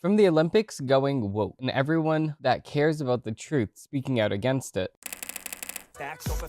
From the Olympics going woke, and everyone that cares about the truth speaking out against it. Facts over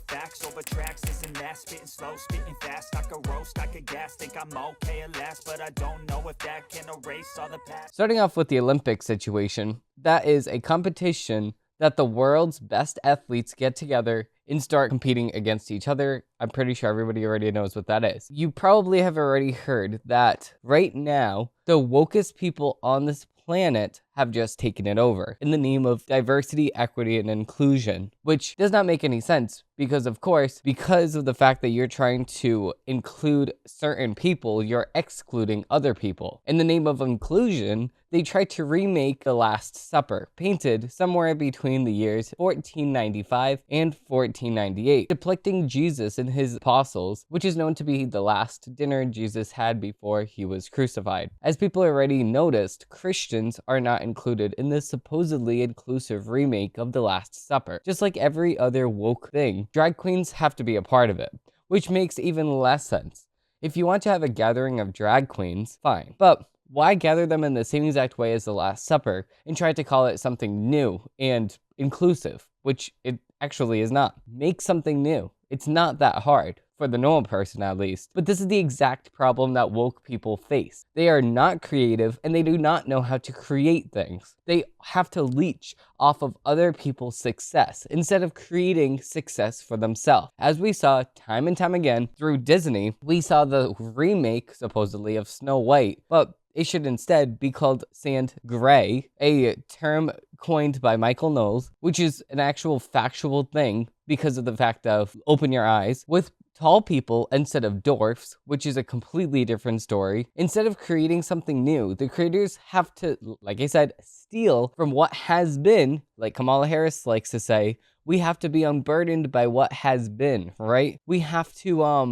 tracks, isn't that spitting slow, spitting fast, I could roast, I could gas, think I'm okay at last, but I don't know if that can erase all the past. Starting off with the Olympic situation, that is a competition that the world's best athletes get together and start competing against each other. I'm pretty sure everybody already knows what that is. You probably have already heard that right now, the wokest people on this planet have just taken it over in the name of diversity, equity, and inclusion, which does not make any sense because, of course, because of the fact that you're trying to include certain people, you're excluding other people. In the name of inclusion, they tried to remake The Last Supper, painted somewhere between the years 1495 and 1498, depicting Jesus and his apostles, which is known to be the last dinner Jesus had before he was crucified. As people already noticed, Christians are not included in this supposedly inclusive remake of The Last Supper. Just like every other woke thing, drag queens have to be a part of it, which makes even less sense. If you want to have a gathering of drag queens, fine, but why gather them in the same exact way as The Last Supper and try to call it something new and inclusive, which it actually is not? Make something new. It's not that hard, for the normal person at least. But this is the exact problem that woke people face. They are not creative and they do not know how to create things. They have to leech off of other people's success instead of creating success for themselves. As we saw time and time again through Disney, we saw the remake supposedly of Snow White, but it should instead be called Sand Gray, a term coined by Michael Knowles, which is an actual factual thing because of the fact of open your eyes, with tall people instead of dorphs, which is a completely different story. Instead of creating something new, the creators have to, like I said, steal from what has been, like Kamala Harris likes to say, we have to be unburdened by what has been, right? We have to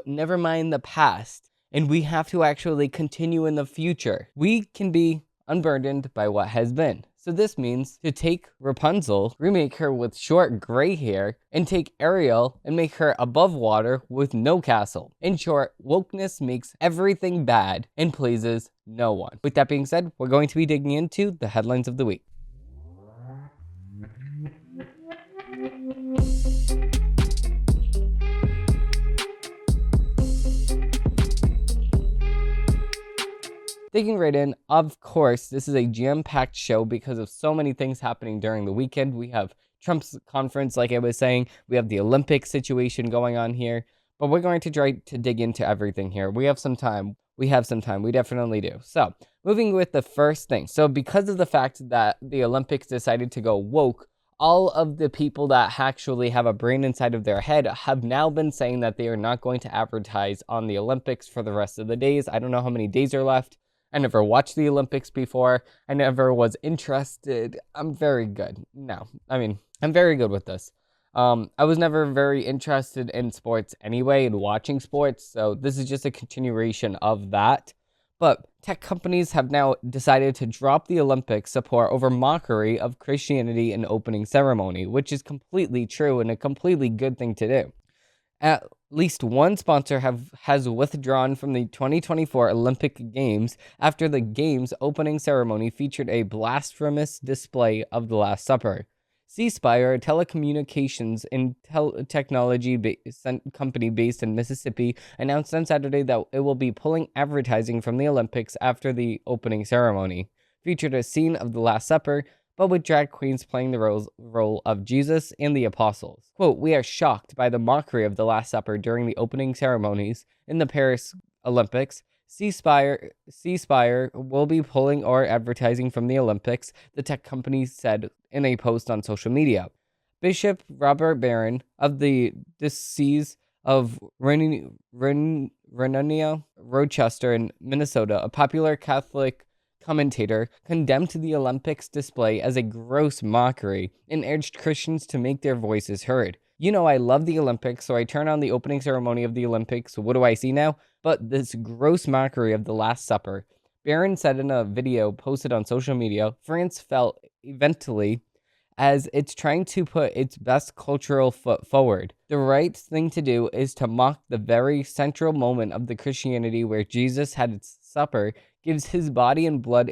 never mind the past. And we have to actually continue in the future. We can be unburdened by what has been. So this means to take Rapunzel, remake her with short gray hair, and take Arrieal and make her above water with no castle. In short, wokeness makes everything bad and pleases no one. With that being said, we're going to be digging into the headlines of the week. Digging right in, of course, this is a jam-packed show because of so many things happening during the weekend. We have Trump's conference, like I was saying. We have the Olympic situation going on here. But we're going to try to dig into everything here. We have some time. We definitely do. So, moving with the first thing. So, because of the fact that the Olympics decided to go woke, all of the people that actually have a brain inside of their head have now been saying that they are not going to advertise on the Olympics for the rest of the days. I don't know how many days are left. I never watched the Olympics before. I never was interested. I'm very good. I'm very good with this. I was never very interested in sports anyway and watching sports, so this is just a continuation of that. But tech companies have now decided to drop the Olympics support over mockery of Christianity in opening ceremony, which is completely true and a completely good thing to do. At least one sponsor has withdrawn from the 2024 Olympic Games after the Games opening ceremony featured a blasphemous display of the Last Supper. C-Spire, a telecommunications and technology company based in Mississippi, announced on Saturday that it will be pulling advertising from the Olympics after the opening ceremony. Featured a scene of the Last Supper, but with drag queens playing the role of Jesus and the apostles. Quote, "We are shocked by the mockery of the Last Supper during the opening ceremonies in the Paris Olympics. C-Spire will be pulling our advertising from the Olympics," the tech company said in a post on social media. Bishop Robert Barron of the Diocese of Renania, Rochester in Minnesota, a popular Catholic commentator, condemned the Olympics display as a gross mockery and urged Christians to make their voices heard. "You know, I love the Olympics, so I turn on the opening ceremony of the Olympics. What do I see now? But this gross mockery of the Last Supper." Barron said in a video posted on social media, France felt eventually as it's trying to put its best cultural foot forward. The right thing to do is to mock the very central moment of the Christianity where Jesus had its supper, gives his body and blood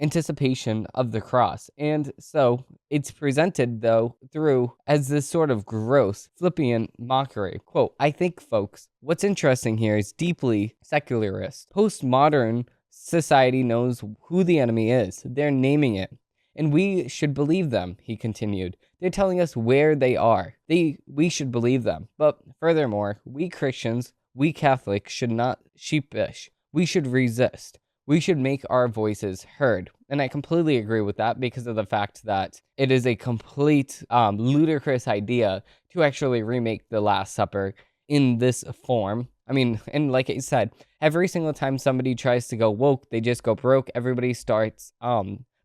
anticipation of the cross. And so it's presented, though, through as this sort of gross, flippant mockery. Quote, I think, folks, what's interesting here is deeply secularist. Postmodern society knows who the enemy is. They're naming it. And we should believe them, he continued. They're telling us where they are. We should believe them. But furthermore, we Christians, we Catholics should not sheepish. We should resist. We should make our voices heard. And I completely agree with that because of the fact that it is a complete ludicrous idea to actually remake The Last Supper in this form. I mean, and like I said, every single time somebody tries to go woke, they just go broke. Everybody starts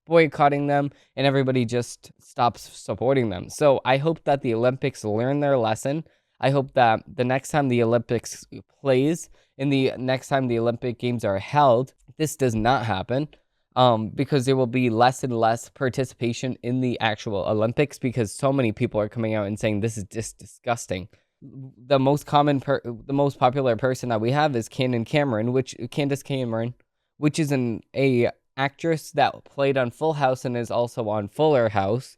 boycotting them, and everybody just stops supporting them. So I hope that the Olympics learn their lesson. I hope that the next time the Olympics plays and the next time the Olympic Games are held, this does not happen, because there will be less and less participation in the actual Olympics because so many people are coming out and saying this is just disgusting. The most popular person that we have is Candace Cameron, which is a actress that played on Full House and is also on Fuller House.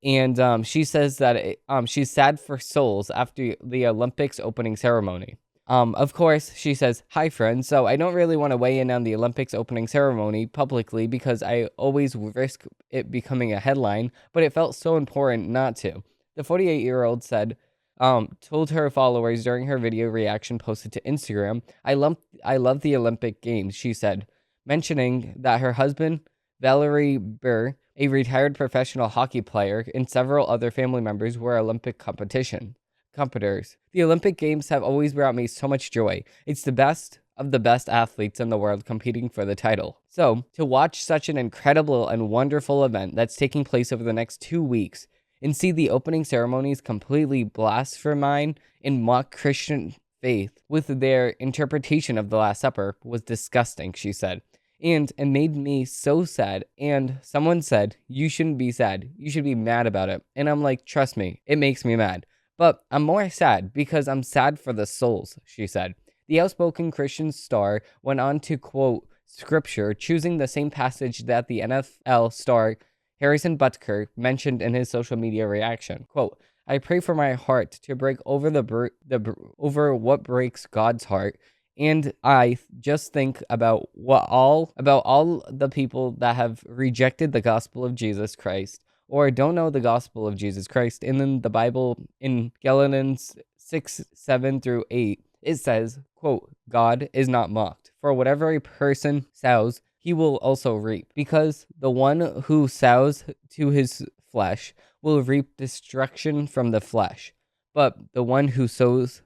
And she says that she's sad for souls after the Olympics opening ceremony. Of course, she says, hi, friends. So I don't really want to weigh in on the Olympics opening ceremony publicly because I always risk it becoming a headline, but it felt so important not to. The 48-year-old said, told her followers during her video reaction posted to Instagram, I love the Olympic Games, she said, mentioning that her husband, Valerie Burr, a retired professional hockey player, and several other family members were Olympic competitors. The Olympic Games have always brought me so much joy. It's the best of the best athletes in the world competing for the title. So, to watch such an incredible and wonderful event that's taking place over the next 2 weeks and see the opening ceremonies completely blaspheme and mock Christian faith with their interpretation of the Last Supper was disgusting, she said. And it made me so sad. And someone said, you shouldn't be sad. You should be mad about it. And I'm like, trust me, it makes me mad. But I'm more sad because I'm sad for the souls, she said. The outspoken Christian star went on to quote scripture, choosing the same passage that the NFL star Harrison Butker mentioned in his social media reaction. Quote, I pray for my heart to break over over what breaks God's heart. And I just think about all the people that have rejected the gospel of Jesus Christ or don't know the gospel of Jesus Christ. And in the Bible, in Galatians 6:7-8, it says, quote, God is not mocked. For whatever a person sows, he will also reap. Because the one who sows to his flesh will reap destruction from the flesh. But the one who sows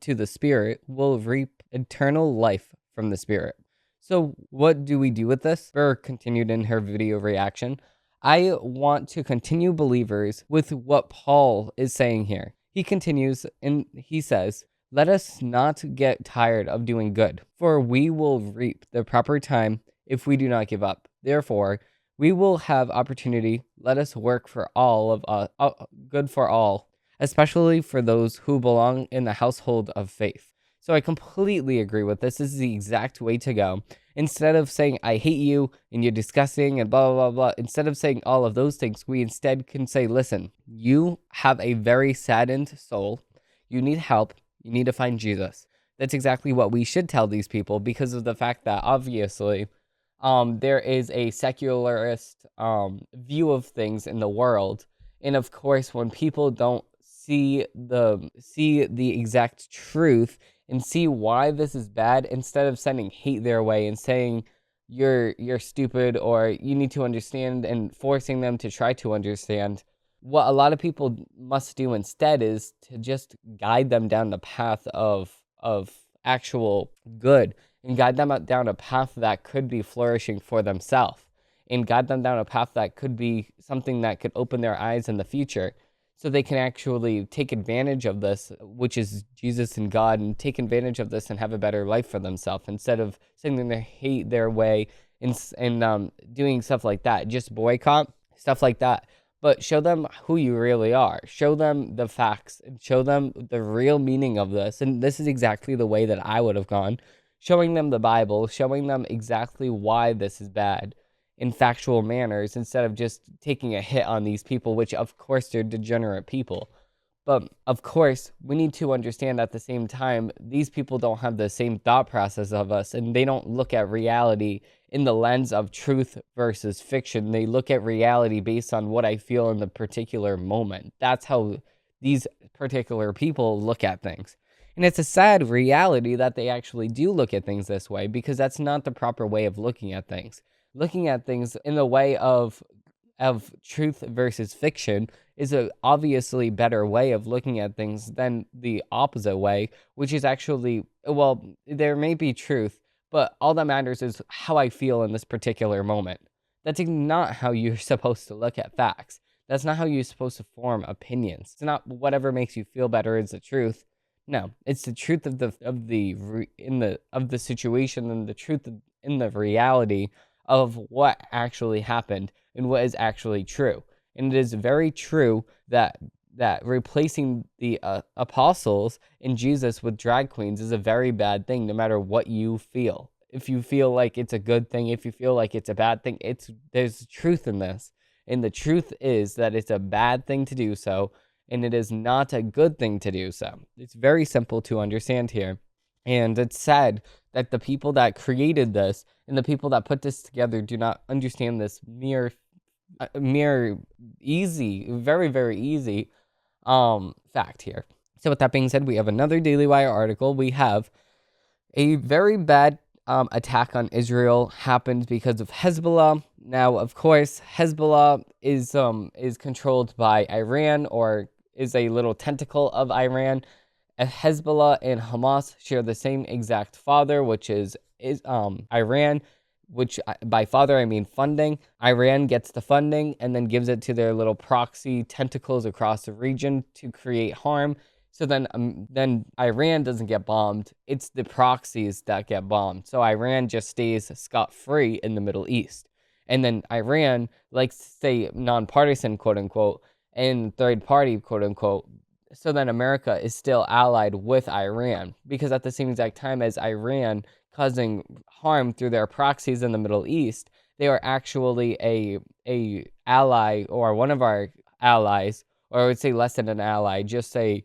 to the Spirit will reap eternal life from the Spirit. So what do we do with this? Burr continued in her video reaction. I want to continue believers with what Paul is saying here. He continues and he says, let us not get tired of doing good, for we will reap the proper time if we do not give up. Therefore, we will have opportunity. Let us work for all of us, good for all, especially for those who belong in the household of faith. So I completely agree with this. This is the exact way to go. Instead of saying, I hate you and you're disgusting and blah, blah, blah, blah, instead of saying all of those things, we instead can say, listen, you have a very saddened soul. You need help. You need to find Jesus. That's exactly what we should tell these people because of the fact that obviously there is a secularist view of things in the world. And of course, when people don't see the exact truth and see why this is bad, instead of sending hate their way and saying you're stupid or you need to understand and forcing them to try to understand, what a lot of people must do instead is to just guide them down the path of actual good and guide them down a path that could be flourishing for themselves and guide them down a path that could be something that could open their eyes in the future so they can actually take advantage of this, which is Jesus and God, and take advantage of this and have a better life for themselves instead of sending their hate their way and doing stuff like that. Just boycott, stuff like that. But show them who you really are. Show them the facts and show them the real meaning of this. And this is exactly the way that I would have gone. Showing them the Bible, showing them exactly why this is bad. in factual manners instead of just taking a hit on these people, which of course they're degenerate people. But of course, we need to understand at the same time, these people don't have the same thought process of us, and they don't look at reality in the lens of truth versus fiction. They look at reality based on what I feel in the particular moment. That's how these particular people look at things. And it's a sad reality that they actually do look at things this way, because that's not the proper way of looking at things. Looking at things in the way of truth versus fiction is a obviously better way of looking at things than the opposite way, which is actually, well, there may be truth, but all that matters is how I feel in this particular moment. That's not how you're supposed to look at facts. That's not how you're supposed to form opinions. It's not whatever makes you feel better is the truth. No, it's the truth of the situation, and the truth in the reality of what actually happened and what is actually true. And it is very true that replacing the apostles and Jesus with drag queens is a very bad thing, no matter what you feel. If you feel like it's a good thing, if you feel like it's a bad thing, there's truth in this. And the truth is that it's a bad thing to do so, and it is not a good thing to do so. It's very simple to understand here. And it's sad that the people that created this and the people that put this together do not understand this mere easy, very, very easy fact here. So with that being said, we have another Daily Wire article. We have a very bad attack on Israel happened because of Hezbollah. Now, of course, Hezbollah is controlled by Iran, or is a little tentacle of Iran. Hezbollah and Hamas share the same exact father, which is Iran, which by father I mean funding. Iran gets the funding and then gives it to their little proxy tentacles across the region to create harm. So then Iran doesn't get bombed. It's the proxies that get bombed. So Iran just stays scot-free in the Middle East. And then Iran likes to stay nonpartisan, quote unquote, and third party, quote unquote. So then America is still allied with Iran, because at the same exact time as Iran causing harm through their proxies in the Middle East, they are actually a ally, or one of our allies, or I would say less than an ally, just a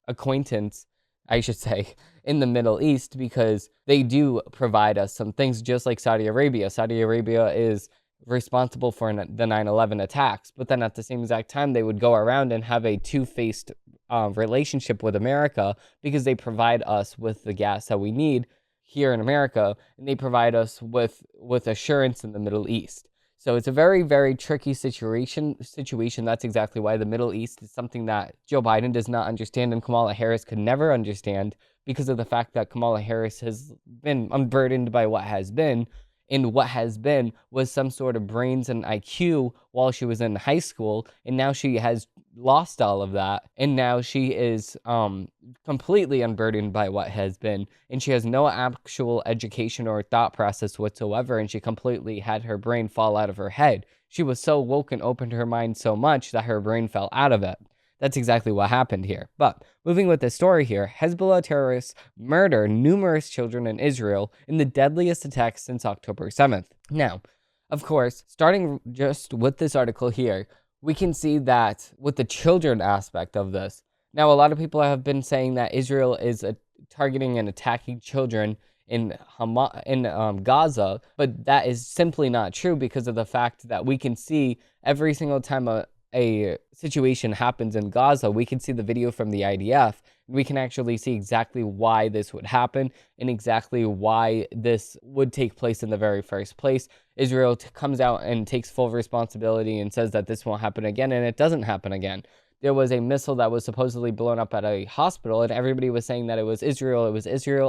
acquaintance, I should say, in the Middle East, because they do provide us some things, just like Saudi Arabia. Saudi Arabia is responsible for the 9/11 attacks, but then at the same exact time they would go around and have a two-faced relationship with America, because they provide us with the gas that we need here in America, and they provide us with assurance in the Middle East. So it's a very, very tricky situation. That's exactly why the Middle East is something that Joe Biden does not understand, and Kamala Harris could never understand, because of the fact that Kamala Harris has been unburdened by what has been. And what has been was some sort of brains and IQ while she was in high school, and now she has lost all of that, and now she is completely unburdened by what has been, and she has no actual education or thought process whatsoever, and she completely had her brain fall out of her head. She was so woke and opened her mind so much that her brain fell out of it. That's exactly what happened here. But moving with the story here, Hezbollah terrorists murder numerous children in Israel in the deadliest attack since October 7th. Now, of course, starting just with this article here, we can see that with the children aspect of this. Now, a lot of people have been saying that Israel is targeting and attacking children in Gaza, but that is simply not true, because of the fact that we can see every single time a situation happens in Gaza, we can see the video from the IDF, and we can actually see exactly why this would happen and exactly why this would take place in the very first place. Israel comes out and takes full responsibility and says that this won't happen again, and it doesn't happen again. There was a missile that was supposedly blown up at a hospital, and everybody was saying that it was Israel,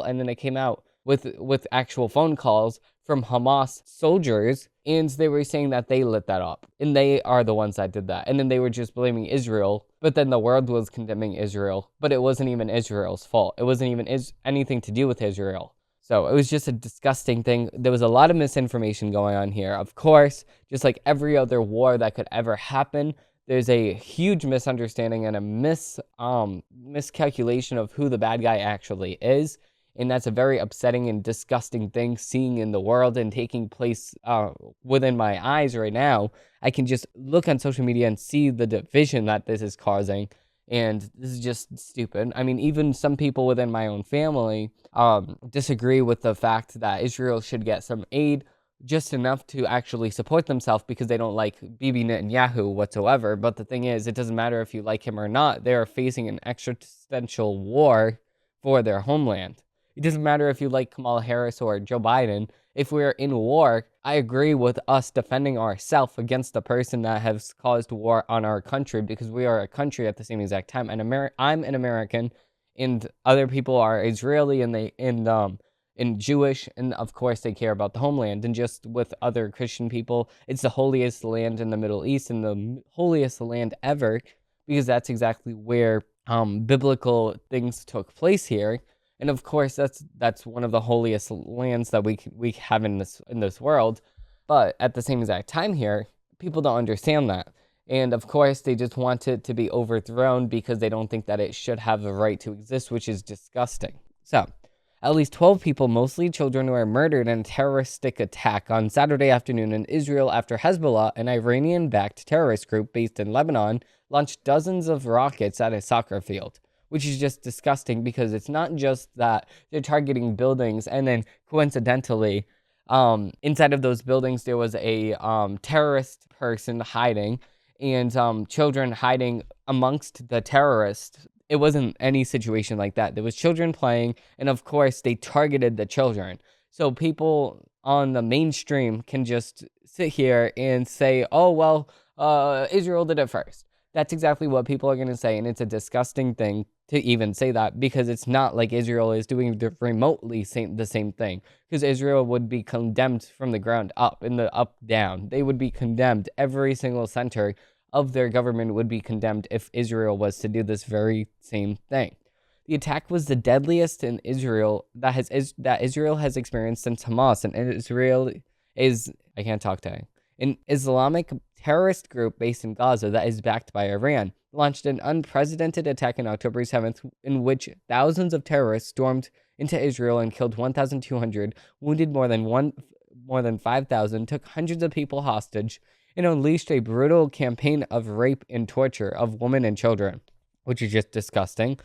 and then it came out with actual phone calls from Hamas soldiers, and they were saying that they lit that up, and they are the ones that did that, and then they were just blaming Israel, but then the world was condemning Israel, but it wasn't even Israel's fault. It wasn't even anything to do with Israel. So it was just a disgusting thing. There was a lot of misinformation going on here. Of course, just like every other war that could ever happen, there's a huge misunderstanding and a miscalculation of who the bad guy actually is. And that's a very upsetting and disgusting thing seeing in the world and taking place within my eyes right now. I can just look on social media and see the division that this is causing. And this is just stupid. I mean, even some people within my own family disagree with the fact that Israel should get some aid, just enough to actually support themselves because they don't like Bibi Netanyahu whatsoever. But the thing is, it doesn't matter if you like him or not. They are facing an existential war for their homeland. It doesn't matter if you like Kamala Harris or Joe Biden. If we're in war, I agree with us defending ourselves against the person that has caused war on our country, because we are a country at the same exact time. And I'm an American, and other people are Israeli, and Jewish, and of course they care about the homeland. And just with other Christian people, it's the holiest land in the Middle East and the holiest land ever, because that's exactly where biblical things took place here. And of course, that's one of the holiest lands that we have in this world. But at the same exact time here, people don't understand that. And of course, they just want it to be overthrown because they don't think that it should have the right to exist, which is disgusting. So, at least 12 people, mostly children, were murdered in a terroristic attack on Saturday afternoon in Israel after Hezbollah, an Iranian-backed terrorist group based in Lebanon, launched dozens of rockets at a soccer field. Which is just disgusting, because it's not just that they're targeting buildings and then coincidentally, inside of those buildings, there was a terrorist person hiding and children hiding amongst the terrorists. It wasn't any situation like that. There was children playing, and of course, they targeted the children. So people on the mainstream can just sit here and say, oh, well, Israel did it first. That's exactly what people are going to say, and it's a disgusting thing to even say that, because it's not like Israel is doing remotely the same thing, because Israel would be condemned from the ground up, in the up down. They would be condemned. Every single center of their government would be condemned if Israel was to do this very same thing. The attack was the deadliest in Israel that Israel has experienced since Hamas, and Israel is, I can't talk today, an Islamic terrorist group based in Gaza that is backed by Iran, launched an unprecedented attack on October 7th in which thousands of terrorists stormed into Israel and killed 1,200, wounded more than 5,000, took hundreds of people hostage, and unleashed a brutal campaign of rape and torture of women and children, which is just disgusting.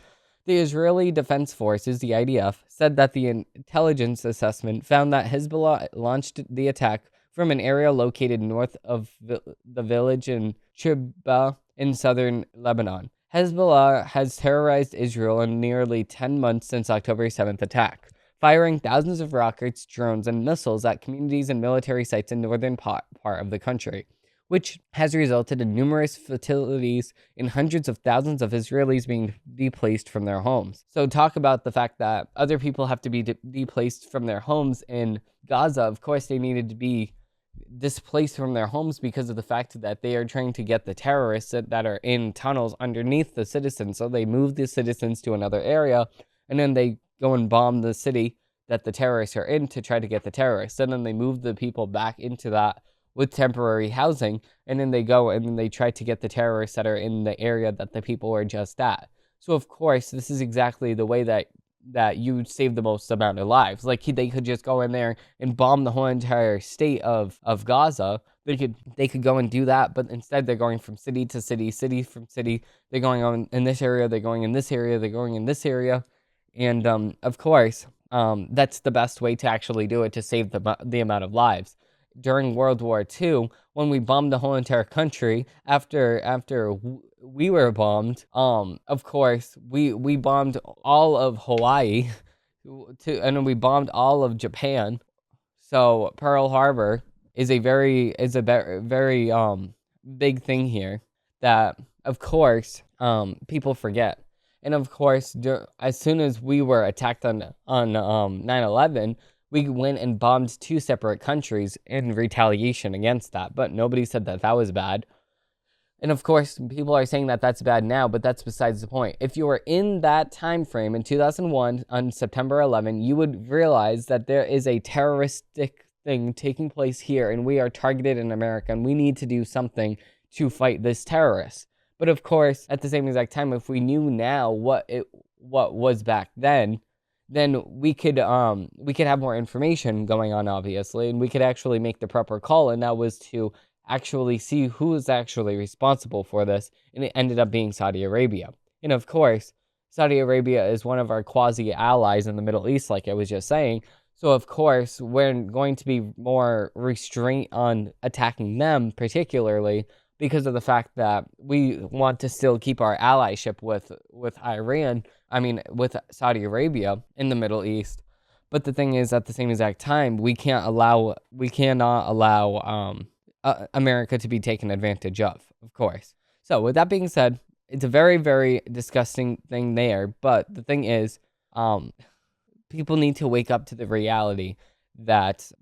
The Israeli Defense Forces, the IDF, said that the intelligence assessment found that Hezbollah launched the attack from an area located north of the village in Chibba in southern Lebanon. Hezbollah has terrorized Israel in nearly 10 months since October 7th attack, firing thousands of rockets, drones, and missiles at communities and military sites in northern part of the country, which has resulted in numerous fatalities and hundreds of thousands of Israelis being displaced from their homes. So talk about the fact that other people have to be displaced from their homes in Gaza. Of course, they needed to be displaced from their homes because of the fact that they are trying to get the terrorists that are in tunnels underneath the citizens. So they move the citizens to another area, and then they go and bomb the city that the terrorists are in to try to get the terrorists. And then they move the people back into that with temporary housing, and then they go and then they try to get the terrorists that are in the area that the people were just at. So of course, this is exactly the way that you save the most amount of lives. Like, they could just go in there and bomb the whole entire state of Gaza. They could go and do that, but instead they're going from city to city, city from city. They're going on in this area, they're going in this area, they're going in this area. And of course, that's the best way to actually do it, to save the amount of lives. During World War II, when we bombed the whole entire country, after we were bombed, of course, we bombed all of Hawaii, and then we bombed all of Japan. So Pearl Harbor is a very big thing here that, of course, people forget. And of course, as soon as we were attacked on 9/11, we went and bombed 2 separate countries in retaliation against that, but nobody said that was bad. And of course, people are saying that that's bad now, but that's besides the point. If you were in that time frame in 2001 on September 11, you would realize that there is a terroristic thing taking place here, and we are targeted in America, and we need to do something to fight this terrorist. But of course, at the same exact time, if we knew now what was back then, then we could have more information going on, obviously, and we could actually make the proper call, and that was to actually see who is actually responsible for this, and it ended up being Saudi Arabia. And of course, Saudi Arabia is one of our quasi-allies in the Middle East, like I was just saying, so of course, we're going to be more restraint on attacking them, particularly because of the fact that we want to still keep our allyship with Iran, with Saudi Arabia in the Middle East. But the thing is, at the same exact time, we cannot allow America to be taken advantage of course. So with that being said, it's a very, very disgusting thing there. But the thing is, people need to wake up to the reality that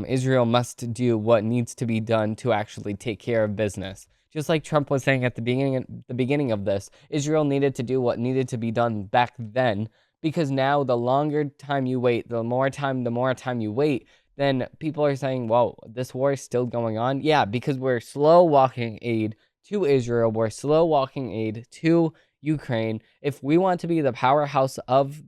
Israel must do what needs to be done to actually take care of business. Just like Trump was saying at the beginning of this, Israel needed to do what needed to be done back then, because now the longer time you wait, the more time you wait, then people are saying, well, this war is still going on. Yeah, because we're slow walking aid to Israel, we're slow walking aid to Ukraine. If we want to be the powerhouse of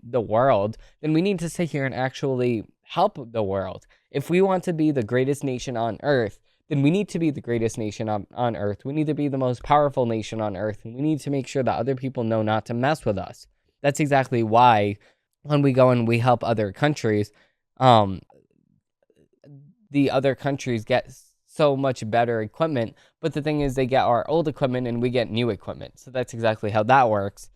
the world, then we need to sit here and actually help the world. If we want to be the greatest nation on earth, then we need to be the greatest nation on earth. We need to be the most powerful nation on earth, and we need to make sure that other people know not to mess with us. That's exactly why when we go and we help other countries, the other countries get so much better equipment, but the thing is they get our old equipment and we get new equipment. So that's exactly how that works.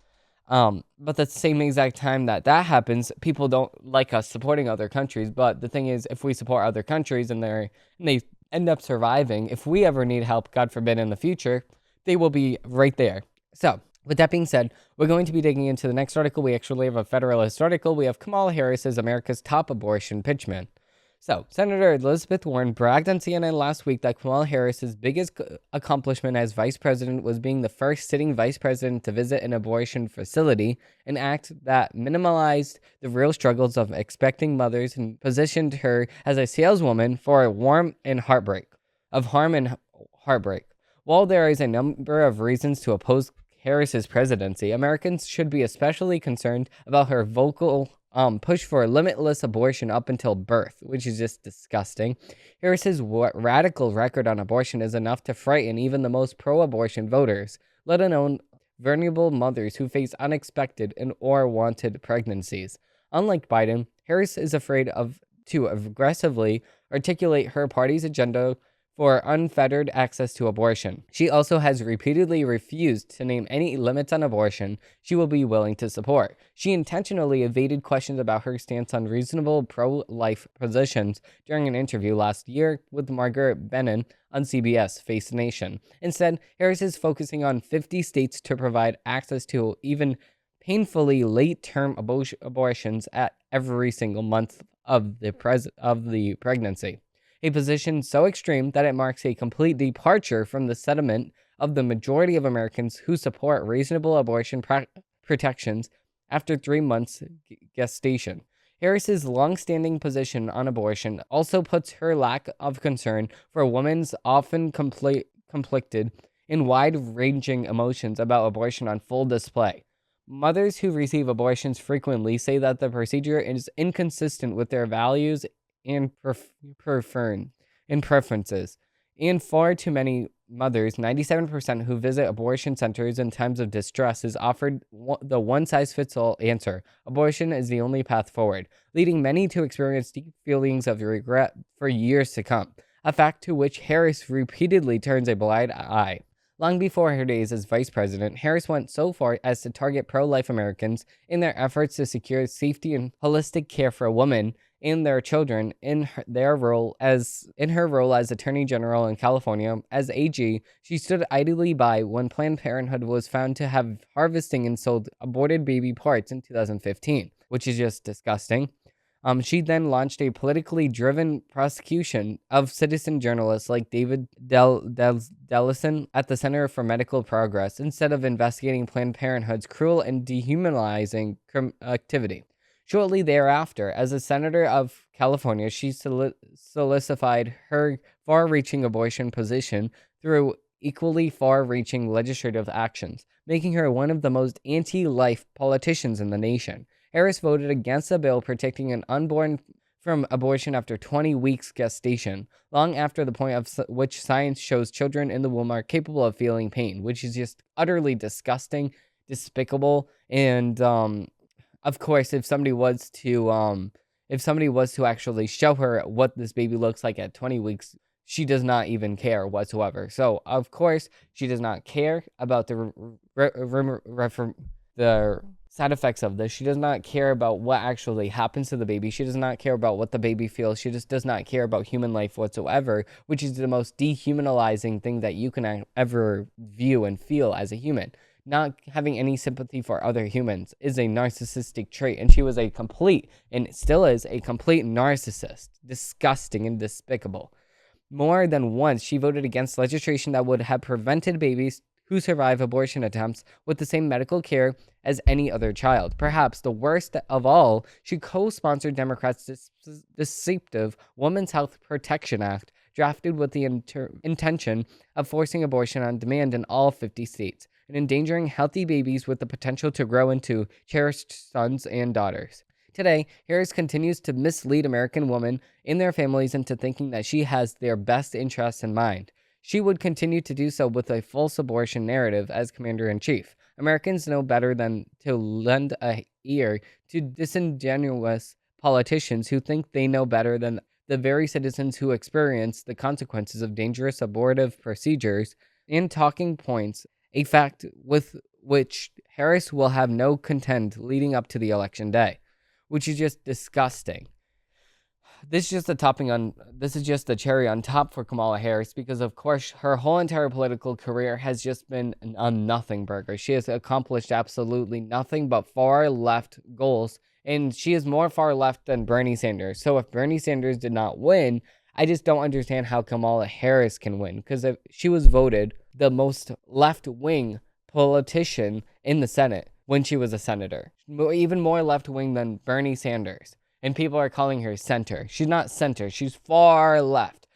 But at the same exact time that happens, people don't like us supporting other countries. But the thing is, if we support other countries and they end up surviving, if we ever need help, God forbid, in the future, they will be right there. So with that being said, we're going to be digging into the next article. We actually have a Federalist article. We have Kamala Harris as America's top abortion pitchman. So, Senator Elizabeth Warren bragged on CNN last week that Kamala Harris's biggest accomplishment as vice president was being the first sitting vice president to visit an abortion facility, an act that minimalized the real struggles of expecting mothers and positioned her as a saleswoman for harm and heartbreak. While there is a number of reasons to oppose Harris's presidency, Americans should be especially concerned about her vocal push for a limitless abortion up until birth, which is just disgusting. Harris's radical record on abortion is enough to frighten even the most pro-abortion voters, let alone vulnerable mothers who face unexpected and or wanted pregnancies. Unlike Biden, Harris is afraid to aggressively articulate her party's agenda for unfettered access to abortion. She also has repeatedly refused to name any limits on abortion she will be willing to support. She intentionally evaded questions about her stance on reasonable pro-life positions during an interview last year with Margaret Brennan on CBS Face the Nation. Instead, Harris is focusing on 50 states to provide access to even painfully late-term abortions at every single month of the pregnancy. A position so extreme that it marks a complete departure from the sentiment of the majority of Americans who support reasonable abortion protections after 3 months gestation. Harris's long-standing position on abortion also puts her lack of concern for women's often conflicted and wide-ranging emotions about abortion on full display. Mothers who receive abortions frequently say that the procedure is inconsistent with their values and preferences. And far too many mothers, 97% who visit abortion centers in times of distress, is offered the one-size-fits-all answer. Abortion is the only path forward, leading many to experience deep feelings of regret for years to come, a fact to which Harris repeatedly turns a blind eye. Long before her days as vice president, Harris went so far as to target pro-life Americans in their efforts to secure safety and holistic care for women and their children in her role as Attorney General in California. As AG, she stood idly by when Planned Parenthood was found to have harvesting and sold aborted baby parts in 2015, which is just disgusting. She then launched a politically driven prosecution of citizen journalists like David Dellison at the Center for Medical Progress instead of investigating Planned Parenthood's cruel and dehumanizing activity. Shortly thereafter, as a senator of California, she solidified her far-reaching abortion position through equally far-reaching legislative actions, making her one of the most anti-life politicians in the nation. Harris voted against a bill protecting an unborn from abortion after 20 weeks gestation, long after the point of which science shows children in the womb are capable of feeling pain, which is just utterly disgusting, despicable, and of course, if somebody was to actually show her what this baby looks like at 20 weeks, she does not even care whatsoever. So, of course, she does not care about the side effects of this. She does not care about what actually happens to the baby. She does not care about what the baby feels. She just does not care about human life whatsoever, which is the most dehumanizing thing that you can ever view and feel as a human. Not having any sympathy for other humans is a narcissistic trait, and she was a complete, and still is, a complete narcissist. Disgusting and despicable. More than once, she voted against legislation that would have prevented babies who survive abortion attempts with the same medical care as any other child. Perhaps the worst of all, she co-sponsored Democrats' deceptive Women's Health Protection Act, drafted with the intention of forcing abortion on demand in all 50 states, and endangering healthy babies with the potential to grow into cherished sons and daughters. Today, Harris continues to mislead American women and their families into thinking that she has their best interests in mind. She would continue to do so with a false abortion narrative as commander-in-chief. Americans know better than to lend an ear to disingenuous politicians who think they know better than the very citizens who experience the consequences of dangerous abortive procedures and talking points, a fact with which Harris will have no contend leading up to the election day, which is just disgusting. This is just the cherry on top for Kamala Harris, because of course her whole entire political career has just been a nothing burger. She has accomplished absolutely nothing but far left goals, and she is more far left than Bernie Sanders. So if Bernie Sanders did not win, I just don't understand how Kamala Harris can win, because if she was voted the most left-wing politician in the Senate when she was a senator, even more left-wing than Bernie Sanders. And people are calling her center. She's not center. She's far left.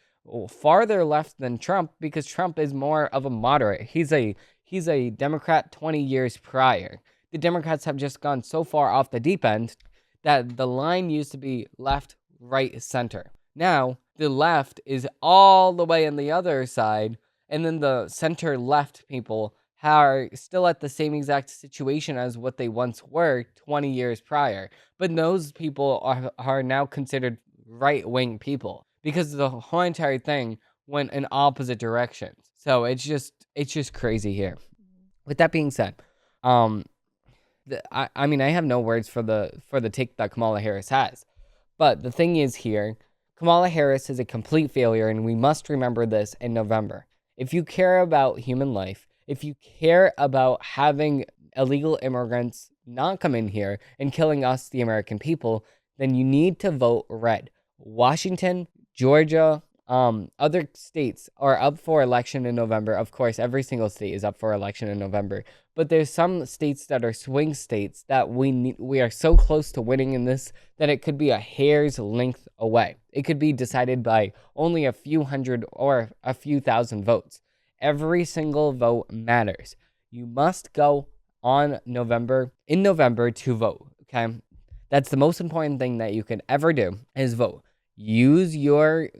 Farther left than Trump, because Trump is more of a moderate. He's a Democrat 20 years prior. The Democrats have just gone so far off the deep end that the line used to be left, right, center. Now, the left is all the way on the other side, and then the center left people are still at the same exact situation as what they once were 20 years prior. But those people are now considered right-wing people, because the whole entire thing went in opposite directions. So it's just crazy here. With that being said, I mean, I have no words for the take that Kamala Harris has. But the thing is here, Kamala Harris is a complete failure, and we must remember this in November. If you care about human life, if you care about having illegal immigrants not come in here and killing us, the American people, then you need to vote red. Washington, Georgia, other states are up for election in November. Of course, every single state is up for election in November. But there's some states that are swing states that we are so close to winning in this that it could be a hair's length away. It could be decided by only a few hundred or a few thousand votes. Every single vote matters. You must go in November to vote, okay? That's the most important thing that you can ever do, is vote. Use your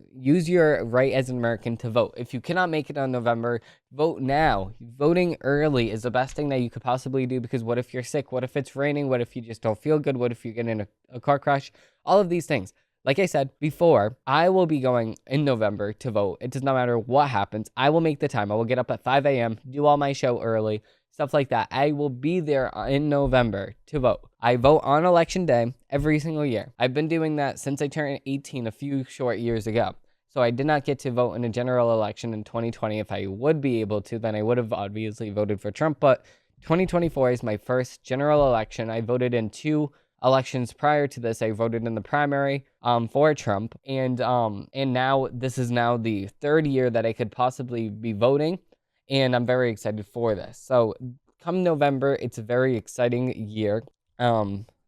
right as an American to vote. If you cannot make it on November, vote now. Voting early is the best thing that you could possibly do, because what if you're sick? What if it's raining? What if you just don't feel good? What if you get in a car crash? All of these things. Like I said before, I will be going in November to vote. It does not matter what happens. I will make the time. I will get up at 5 a.m., do all my show early, stuff like that. I will be there in November to vote. I vote on election day every single year. I've been doing that since I turned 18 a few short years ago. So I did not get to vote in a general election in 2020. If I would be able to, then I would have obviously voted for Trump. But 2024 is my first general election. I voted in 2 elections prior to this. I voted in the primary for Trump, and now this is now the 3rd year that I could possibly be voting, and I'm very excited for this. So come November, it's a very exciting year,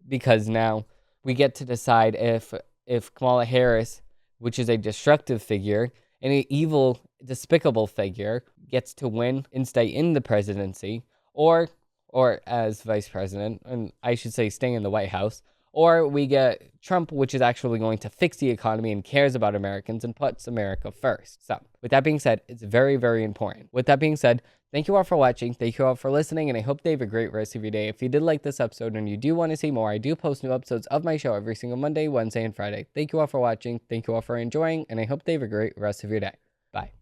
because now we get to decide if Kamala Harris, which is a destructive figure and an evil, despicable figure, gets to win and stay in the presidency, or or as vice president, and I should say staying in the White House, or we get Trump, which is actually going to fix the economy and cares about Americans and puts America first. So with that being said, it's very, very important. With that being said, thank you all for watching. Thank you all for listening, and I hope they have a great rest of your day. If you did like this episode and you do want to see more, I do post new episodes of my show every single Monday, Wednesday, and Friday. Thank you all for watching. Thank you all for enjoying, and I hope they have a great rest of your day. Bye.